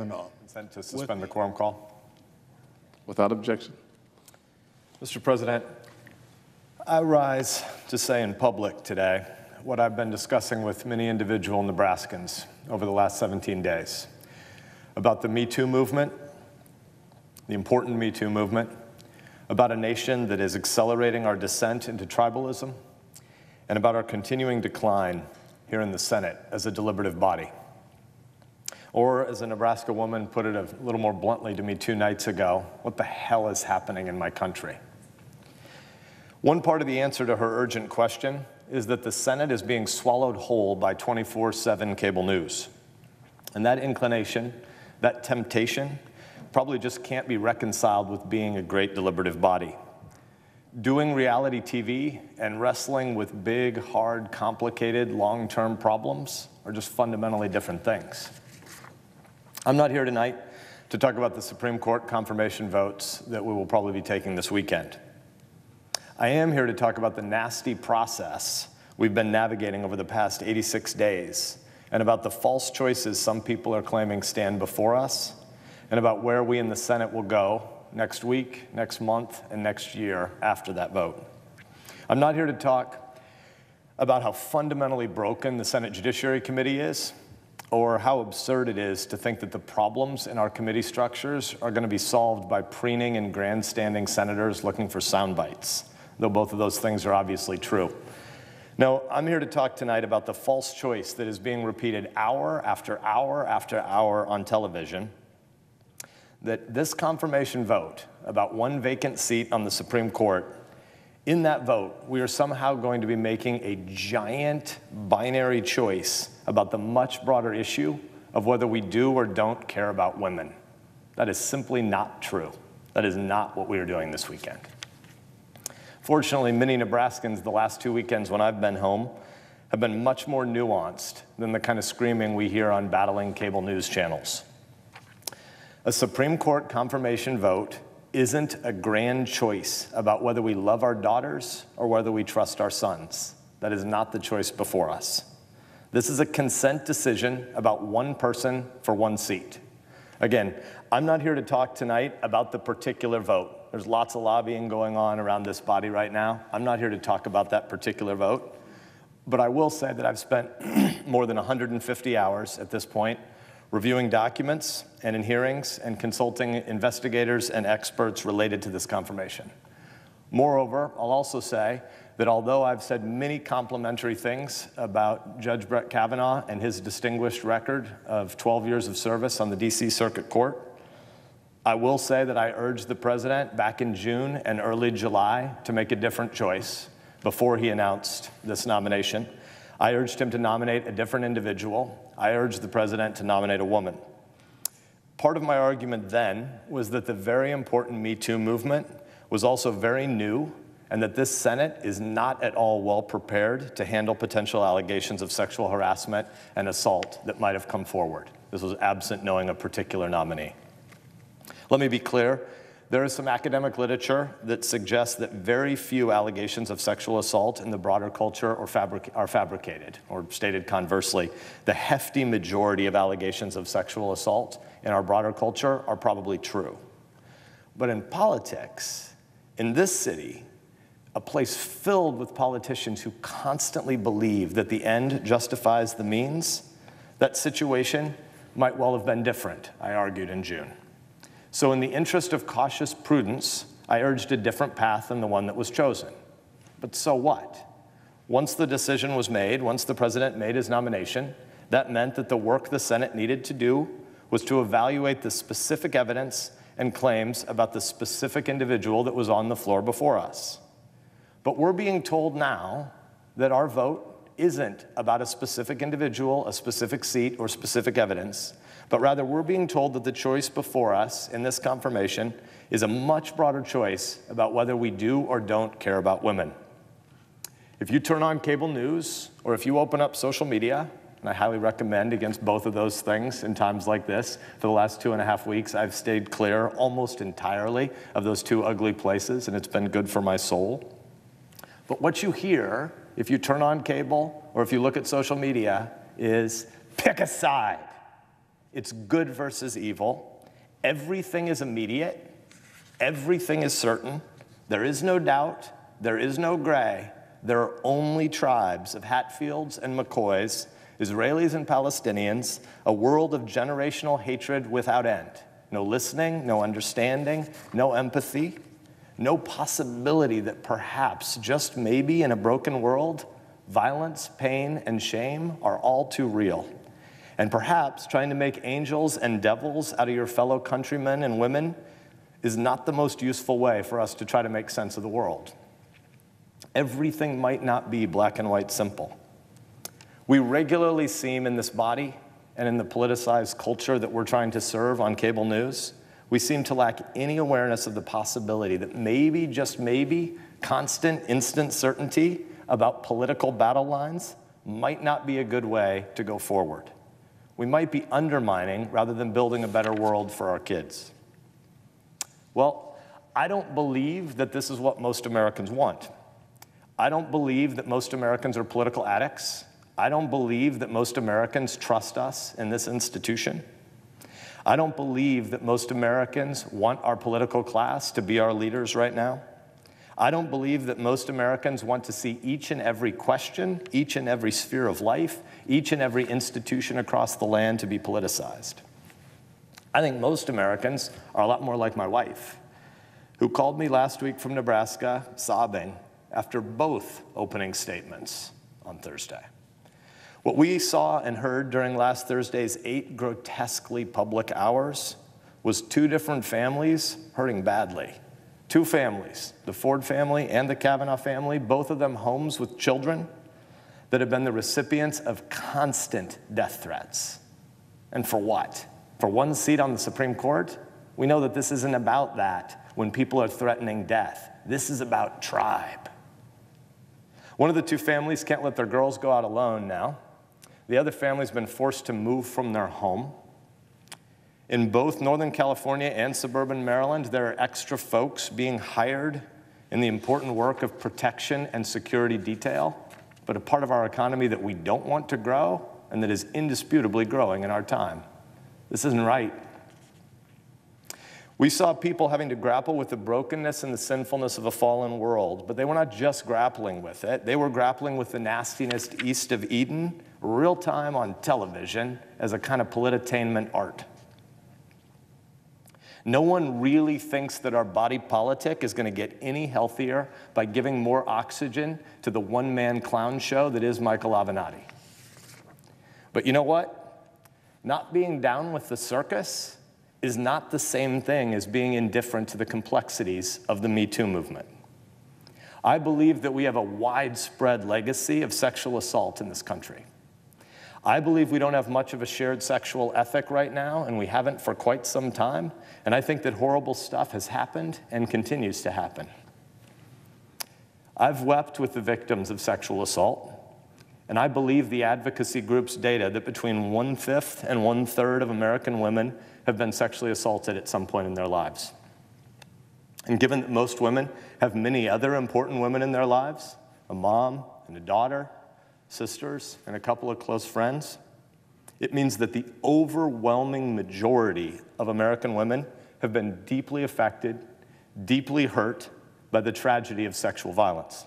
Consent to suspend the quorum call. Without objection. Mr. President, I rise to say in public today what I've been discussing with many individual Nebraskans over the last 17 days about the Me Too movement, the important Me Too movement, about a nation that is accelerating our descent into tribalism, and about our continuing decline here in the Senate as a deliberative body. Or, as a Nebraska woman put it a little more bluntly to me 2 nights ago, what the hell is happening in my country? One part of the answer to her urgent question is that the Senate is being swallowed whole by 24/7 cable news. And that inclination, that temptation, probably just can't be reconciled with being a great deliberative body. Doing reality TV and wrestling with big, hard, complicated, long-term problems are just fundamentally different things. I'm not here tonight to talk about the Supreme Court confirmation votes that we will probably be taking this weekend. I am here to talk about the nasty process we've been navigating over the past 86 days, and about the false choices some people are claiming stand before us, and about where we in the Senate will go next week, next month, and next year after that vote. I'm not here to talk about how fundamentally broken the Senate Judiciary Committee is, or how absurd it is to think that the problems in our committee structures are going to be solved by preening and grandstanding senators looking for sound bites, though both of those things are obviously true. No, I'm here to talk tonight about the false choice that is being repeated hour after hour after hour on television, that this confirmation vote about 1 vacant seat on the Supreme Court, in that vote, we are somehow going to be making a giant binary choice about the much broader issue of whether we do or don't care about women. That is simply not true. That is not what we are doing this weekend. Fortunately, many Nebraskans the last 2 weekends when I've been home have been much more nuanced than the kind of screaming we hear on battling cable news channels. A Supreme Court confirmation vote isn't a grand choice about whether we love our daughters or whether we trust our sons. That is not the choice before us. This is a consent decision about 1 person for 1 seat. Again, I'm not here to talk tonight about the particular vote. There's lots of lobbying going on around this body right now. I'm not here to talk about that particular vote. But I will say that I've spent more than 150 hours at this point reviewing documents and in hearings and consulting investigators and experts related to this confirmation. Moreover, I'll also say that although I've said many complimentary things about Judge Brett Kavanaugh and his distinguished record of 12 years of service on the D.C. Circuit Court, I will say that I urged the president back in June and early July to make a different choice before he announced this nomination. I urged him to nominate a different individual. I urged the president to nominate a woman. Part of my argument then was that the very important Me Too movement was also very new, and that this Senate is not at all well prepared to handle potential allegations of sexual harassment and assault that might have come forward. This was absent knowing a particular nominee. Let me be clear. There is some academic literature that suggests that very few allegations of sexual assault in the broader culture are fabricated, or stated conversely, the hefty majority of allegations of sexual assault in our broader culture are probably true. But in politics, in this city, a place filled with politicians who constantly believe that the end justifies the means, that situation might well have been different, I argued in June. So in the interest of cautious prudence, I urged a different path than the one that was chosen. But so what? Once the decision was made, once the president made his nomination, that meant that the work the Senate needed to do was to evaluate the specific evidence and claims about the specific individual that was on the floor before us. But we're being told now that our vote isn't about a specific individual, a specific seat, or specific evidence, but rather we're being told that the choice before us in this confirmation is a much broader choice about whether we do or don't care about women. If you turn on cable news, or if you open up social media, and I highly recommend against both of those things in times like this, for the last 2.5 weeks, I've stayed clear almost entirely of those 2 ugly places, and it's been good for my soul. But what you hear, if you turn on cable or if you look at social media, is pick a side. It's good versus evil. Everything is immediate. Everything is certain. There is no doubt. There is no gray. There are only tribes of Hatfields and McCoys, Israelis and Palestinians, a world of generational hatred without end. No listening, no understanding, no empathy, no possibility that perhaps, just maybe in a broken world, violence, pain, and shame are all too real. And perhaps trying to make angels and devils out of your fellow countrymen and women is not the most useful way for us to try to make sense of the world. Everything might not be black and white simple. We regularly seem in this body and in the politicized culture that we're trying to serve on cable news, we seem to lack any awareness of the possibility that maybe, just maybe, constant, instant certainty about political battle lines might not be a good way to go forward. We might be undermining rather than building a better world for our kids. Well, I don't believe that this is what most Americans want. I don't believe that most Americans are political addicts. I don't believe that most Americans trust us in this institution. I don't believe that most Americans want our political class to be our leaders right now. I don't believe that most Americans want to see each and every question, each and every sphere of life, each and every institution across the land to be politicized. I think most Americans are a lot more like my wife, who called me last week from Nebraska sobbing after both opening statements on Thursday. What we saw and heard during last Thursday's 8 grotesquely public hours was 2 different families hurting badly. 2 families, the Ford family and the Kavanaugh family, both of them homes with children that have been the recipients of constant death threats. And for what? For 1 seat on the Supreme Court? We know that this isn't about that when people are threatening death. This is about tribe. One of the 2 families can't let their girls go out alone now. The other family's been forced to move from their home. In both Northern California and suburban Maryland, there are extra folks being hired in the important work of protection and security detail, but a part of our economy that we don't want to grow and that is indisputably growing in our time. This isn't right. We saw people having to grapple with the brokenness and the sinfulness of a fallen world, but they were not just grappling with it. They were grappling with the nastiness east of Eden, real time on television, as a kind of politainment art. No one really thinks that our body politic is going to get any healthier by giving more oxygen to the one-man clown show that is Michael Avenatti. But you know what? Not being down with the circus is not the same thing as being indifferent to the complexities of the Me Too movement. I believe that we have a widespread legacy of sexual assault in this country. I believe we don't have much of a shared sexual ethic right now, and we haven't for quite some time, and I think that horrible stuff has happened and continues to happen. I've wept with the victims of sexual assault, and I believe the advocacy group's data that between 1/5 and 1/3 of American women have been sexually assaulted at some point in their lives. And given that most women have many other important women in their lives, a mom and a daughter, sisters, and a couple of close friends, it means that the overwhelming majority of American women have been deeply affected, deeply hurt by the tragedy of sexual violence.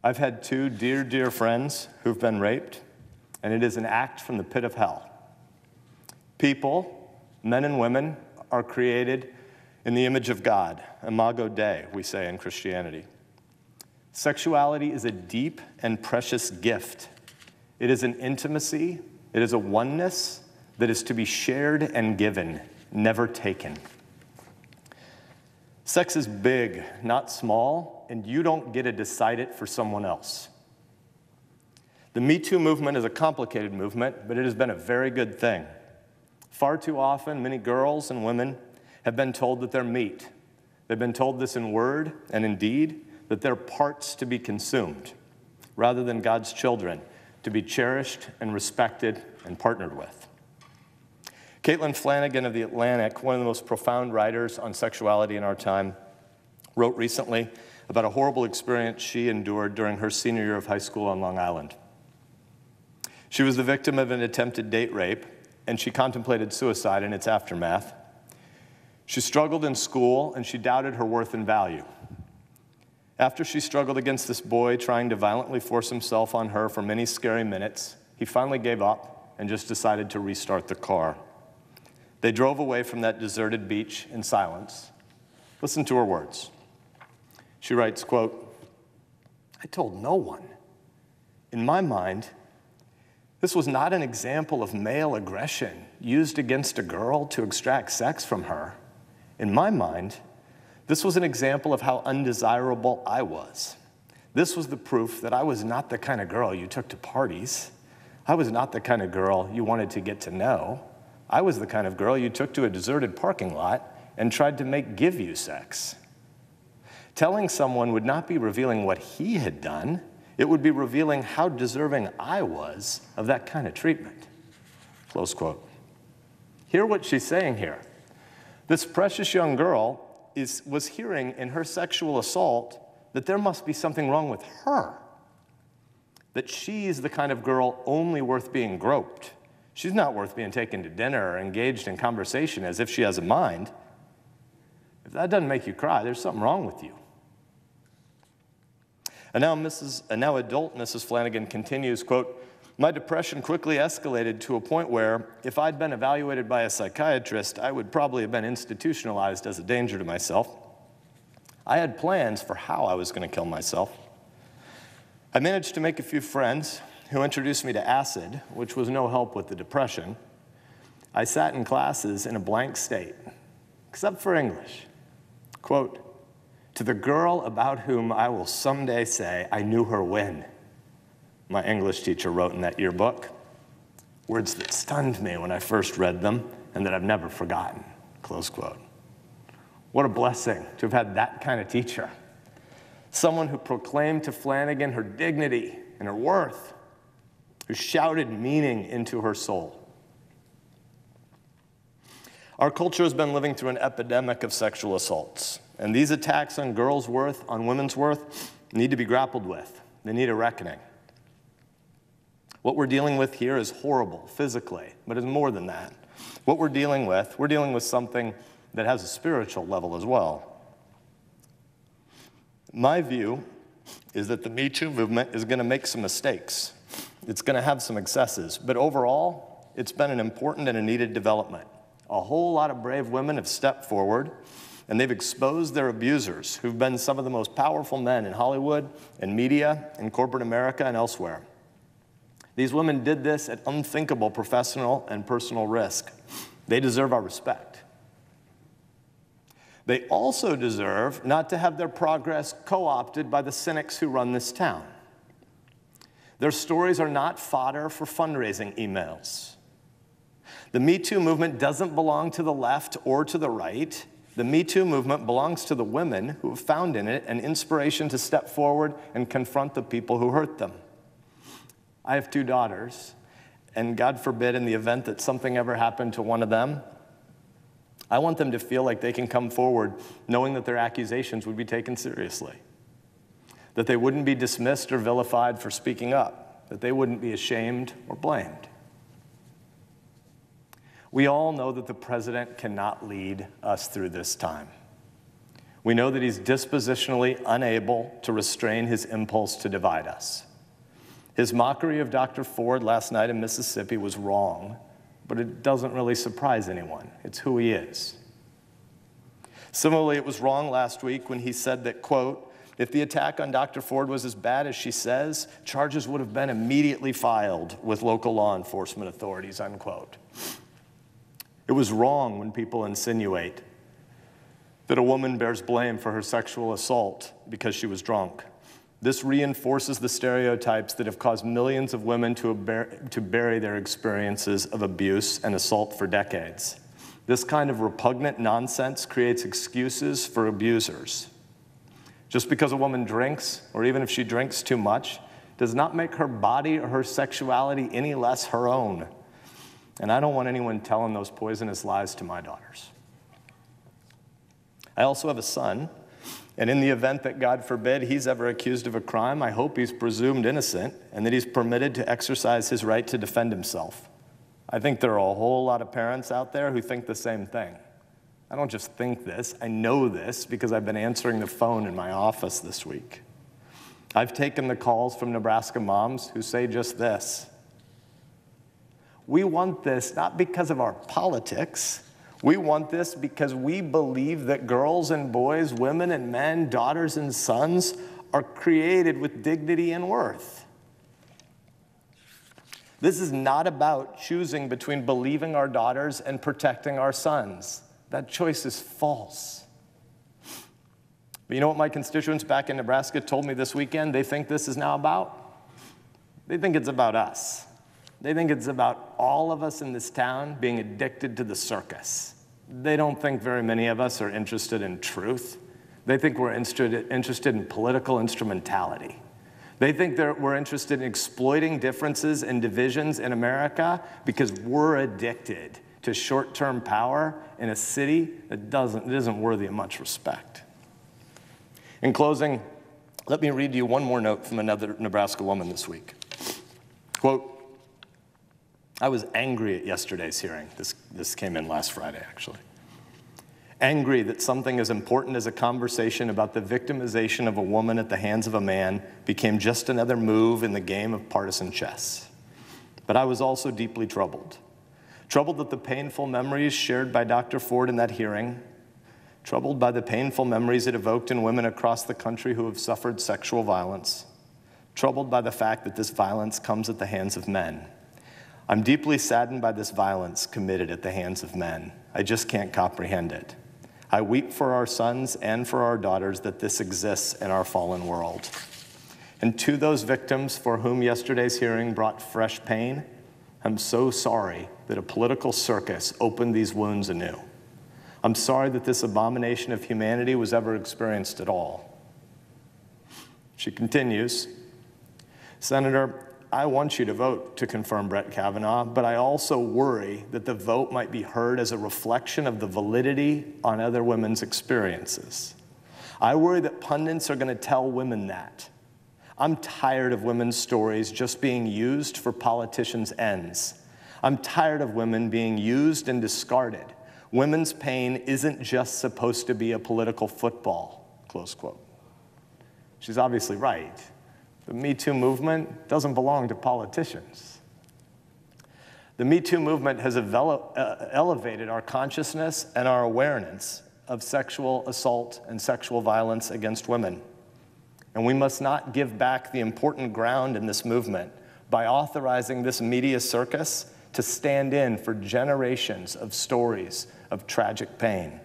I've had 2 dear, dear friends who've been raped, and it is an act from the pit of hell. People, men and women, are created in the image of God, imago Dei, we say in Christianity. Sexuality is a deep and precious gift. It is an intimacy, it is a oneness that is to be shared and given, never taken. Sex is big, not small, and you don't get to decide it for someone else. The Me Too movement is a complicated movement, but it has been a very good thing. Far too often, many girls and women have been told that they're meat. They've been told this in word and in deed, that they're parts to be consumed, rather than God's children, to be cherished and respected and partnered with. Caitlin Flanagan of The Atlantic, one of the most profound writers on sexuality in our time, wrote recently about a horrible experience she endured during her senior year of high school on Long Island. She was the victim of an attempted date rape, and she contemplated suicide in its aftermath. She struggled in school, and she doubted her worth and value. After she struggled against this boy trying to violently force himself on her for many scary minutes, he finally gave up and just decided to restart the car. They drove away from that deserted beach in silence. Listen to her words. She writes, quote, "I told no one. In my mind, this was not an example of male aggression used against a girl to extract sex from her. In my mind, this was an example of how undesirable I was. This was the proof that I was not the kind of girl you took to parties. I was not the kind of girl you wanted to get to know. I was the kind of girl you took to a deserted parking lot and tried to make give you sex. Telling someone would not be revealing what he had done. It would be revealing how deserving I was of that kind of treatment." Close quote. Hear what she's saying here. This precious young girl was hearing in her sexual assault that there must be something wrong with her, that she's the kind of girl only worth being groped. She's not worth being taken to dinner or engaged in conversation as if she has a mind. If that doesn't make you cry, there's something wrong with you. And now adult Mrs. Flanagan continues, quote, "My depression quickly escalated to a point where, if I'd been evaluated by a psychiatrist, I would probably have been institutionalized as a danger to myself. I had plans for how I was going to kill myself. I managed to make a few friends who introduced me to acid, which was no help with the depression. I sat in classes in a blank state, except for English. Quote, 'To the girl about whom I will someday say I knew her when,' my English teacher wrote in that yearbook. Words that stunned me when I first read them and that I've never forgotten." Close quote. What a blessing to have had that kind of teacher. Someone who proclaimed to Flanagan her dignity and her worth, who shouted meaning into her soul. Our culture has been living through an epidemic of sexual assaults, and these attacks on girls' worth, on women's worth, need to be grappled with. They need a reckoning. What we're dealing with here is horrible physically, but it's more than that. What we're dealing with something that has a spiritual level as well. My view is that the Me Too movement is going to make some mistakes. It's going to have some excesses, but overall, it's been an important and a needed development. A whole lot of brave women have stepped forward, and they've exposed their abusers, who've been some of the most powerful men in Hollywood and media, in corporate America and elsewhere. These women did this at unthinkable professional and personal risk. They deserve our respect. They also deserve not to have their progress co-opted by the cynics who run this town. Their stories are not fodder for fundraising emails. The Me Too movement doesn't belong to the left or to the right. The Me Too movement belongs to the women who have found in it an inspiration to step forward and confront the people who hurt them. I have 2 daughters, and God forbid in the event that something ever happened to one of them, I want them to feel like they can come forward knowing that their accusations would be taken seriously, that they wouldn't be dismissed or vilified for speaking up, that they wouldn't be ashamed or blamed. We all know that the president cannot lead us through this time. We know that he's dispositionally unable to restrain his impulse to divide us. His mockery of Dr. Ford last night in Mississippi was wrong, but it doesn't really surprise anyone. It's who he is. Similarly, it was wrong last week when he said that, quote, "If the attack on Dr. Ford was as bad as she says, charges would have been immediately filed with local law enforcement authorities," unquote. It was wrong when people insinuate that a woman bears blame for her sexual assault because she was drunk. This reinforces the stereotypes that have caused millions of women to bury their experiences of abuse and assault for decades. This kind of repugnant nonsense creates excuses for abusers. Just because a woman drinks, or even if she drinks too much, does not make her body or her sexuality any less her own. And I don't want anyone telling those poisonous lies to my daughters. I also have a son And in the event that, God forbid, he's ever accused of a crime, I hope he's presumed innocent and that he's permitted to exercise his right to defend himself. I think there are a whole lot of parents out there who think the same thing. I don't just think this, I know this because I've been answering the phone in my office this week. I've taken the calls from Nebraska moms who say just this: we want this not because of our politics. We want this because we believe that girls and boys, women and men, daughters and sons are created with dignity and worth. This is not about choosing between believing our daughters and protecting our sons. That choice is false. But you know what my constituents back in Nebraska told me this weekend they think this is now about? They think it's about us. They think it's about all of us in this town being addicted to the circus. They don't think very many of us are interested in truth. They think we're interested in political instrumentality. They think we're interested in exploiting differences and divisions in America because we're addicted to short-term power in a city that isn't worthy of much respect. In closing, let me read you one more note from another Nebraska woman this week. Quote, I was angry at yesterday's hearing. This came in last Friday, actually. Angry that something as important as a conversation about the victimization of a woman at the hands of a man became just another move in the game of partisan chess. But I was also deeply troubled. Troubled at the painful memories shared by Dr. Ford in that hearing. Troubled by the painful memories it evoked in women across the country who have suffered sexual violence. Troubled by the fact that this violence comes at the hands of men. I'm deeply saddened by this violence committed at the hands of men. I just can't comprehend it. I weep for our sons and for our daughters that this exists in our fallen world. And to those victims for whom yesterday's hearing brought fresh pain, I'm so sorry that a political circus opened these wounds anew. I'm sorry that this abomination of humanity was ever experienced at all. She continues, Senator, I want you to vote to confirm Brett Kavanaugh, but I also worry that the vote might be heard as a reflection of the validity on other women's experiences. I worry that pundits are going to tell women that. I'm tired of women's stories just being used for politicians' ends. I'm tired of women being used and discarded. Women's pain isn't just supposed to be a political football, close quote. She's obviously right. The Me Too movement doesn't belong to politicians. The Me Too movement has elevated our consciousness and our awareness of sexual assault and sexual violence against women. And we must not give back the important ground in this movement by authorizing this media circus to stand in for generations of stories of tragic pain.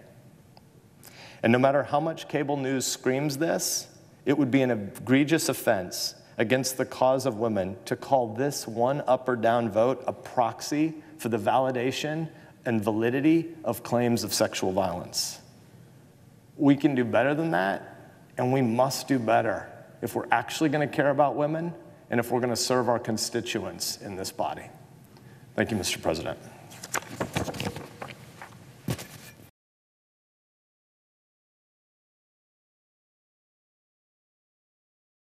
And no matter how much cable news screams this, it would be an egregious offense against the cause of women to call this one up or down vote a proxy for the validation and validity of claims of sexual violence. We can do better than that, and we must do better if we're actually going to care about women and if we're going to serve our constituents in this body. Thank you, Mr. President.